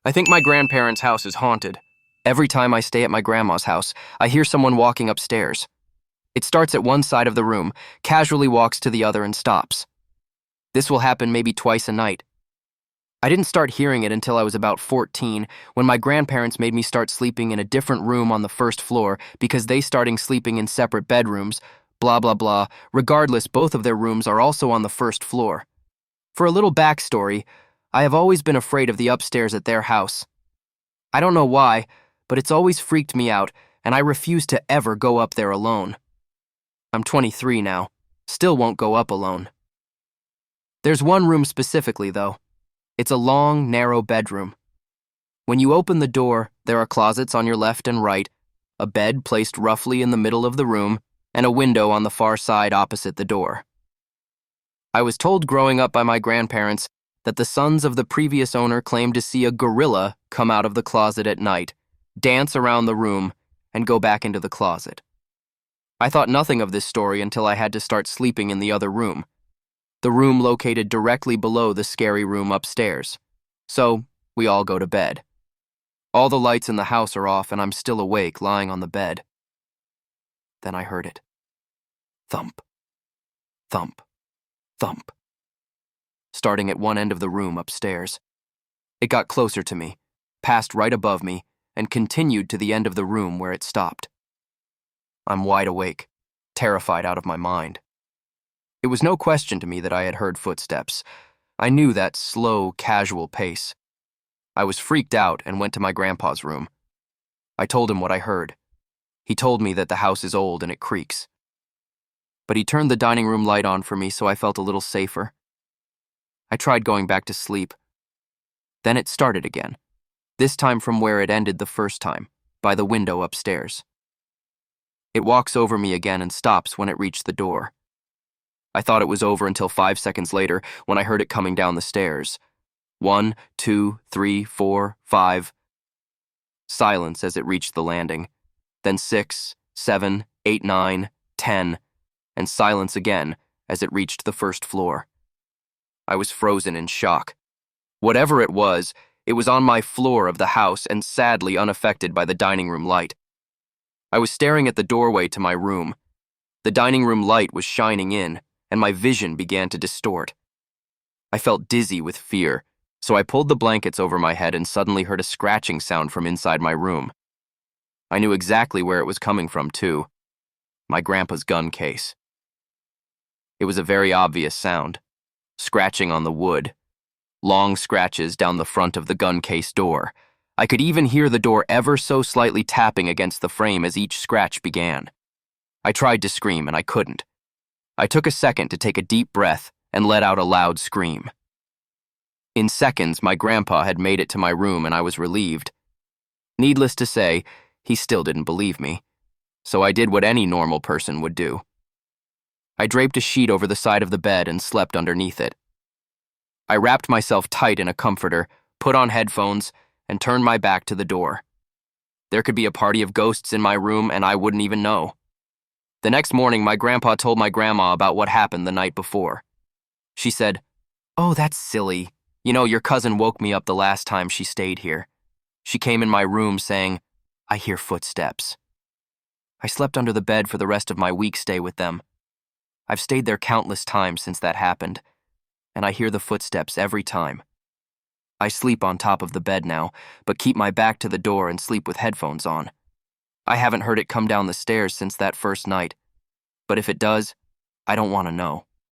I think my grandparents' house is haunted. Every time I stay at my grandma's house, I hear someone walking upstairs. It starts at one side of the room, casually walks to the other and stops. This will happen maybe twice a night. I didn't start hearing it until I was about 14, when my grandparents made me start sleeping in a different room on the first floor because they starting sleeping in separate bedrooms, blah blah blah. Regardless, both of their rooms are also on the first floor. For a little backstory, I have always been afraid of the upstairs at their house. I don't know why, but it's always freaked me out, and I refuse to ever go up there alone. I'm 23 now, still won't go up alone. There's one room specifically, though. It's a long, narrow bedroom. When you open the door, there are closets on your left and right, a bed placed roughly in the middle of the room, and a window on the far side opposite the door. I was told growing up by my grandparents that the sons of the previous owner claimed to see a gorilla come out of the closet at night, dance around the room, and go back into the closet. I thought nothing of this story until I had to start sleeping in the other room, the room located directly below the scary room upstairs. So, we all go to bed. All the lights in the house are off and I'm still awake, lying on the bed. Then I heard it. Thump, thump, thump. Starting at one end of the room upstairs. It got closer to me, passed right above me, and continued to the end of the room where it stopped. I'm wide awake, terrified out of my mind. It was no question to me that I had heard footsteps. I knew that slow, casual pace. I was freaked out and went to my grandpa's room. I told him what I heard. He told me that the house is old and it creaks. But he turned the dining room light on for me, so I felt a little safer. I tried going back to sleep. Then it started again, this time from where it ended the first time, by the window upstairs. It walks over me again and stops when it reached the door. I thought it was over until 5 seconds later when I heard it coming down the stairs. 1, 2, 3, 4, 5. Silence as it reached the landing. Then 6, 7, 8, 9, 10, and silence again as it reached the first floor. I was frozen in shock. Whatever it was on my floor of the house and sadly unaffected by the dining room light. I was staring at the doorway to my room. The dining room light was shining in, and my vision began to distort. I felt dizzy with fear, so I pulled the blankets over my head and suddenly heard a scratching sound from inside my room. I knew exactly where it was coming from, too. My grandpa's gun case. It was a very obvious sound. Scratching on the wood. Long scratches down the front of the gun case door. I could even hear the door ever so slightly tapping against the frame as each scratch began. I tried to scream and I couldn't. I took a second to take a deep breath and let out a loud scream. In seconds, my grandpa had made it to my room and I was relieved. Needless to say, he still didn't believe me, so I did what any normal person would do. I draped a sheet over the side of the bed and slept underneath it. I wrapped myself tight in a comforter, put on headphones, and turned my back to the door. There could be a party of ghosts in my room and I wouldn't even know. The next morning, my grandpa told my grandma about what happened the night before. She said, "Oh, that's silly. You know, your cousin woke me up the last time she stayed here. She came in my room saying, 'I hear footsteps.' I slept under the bed for the rest of my week stay with them. I've stayed there countless times since that happened, and I hear the footsteps every time. I sleep on top of the bed now, but keep my back to the door and sleep with headphones on. I haven't heard it come down the stairs since that first night, but if it does, I don't want to know."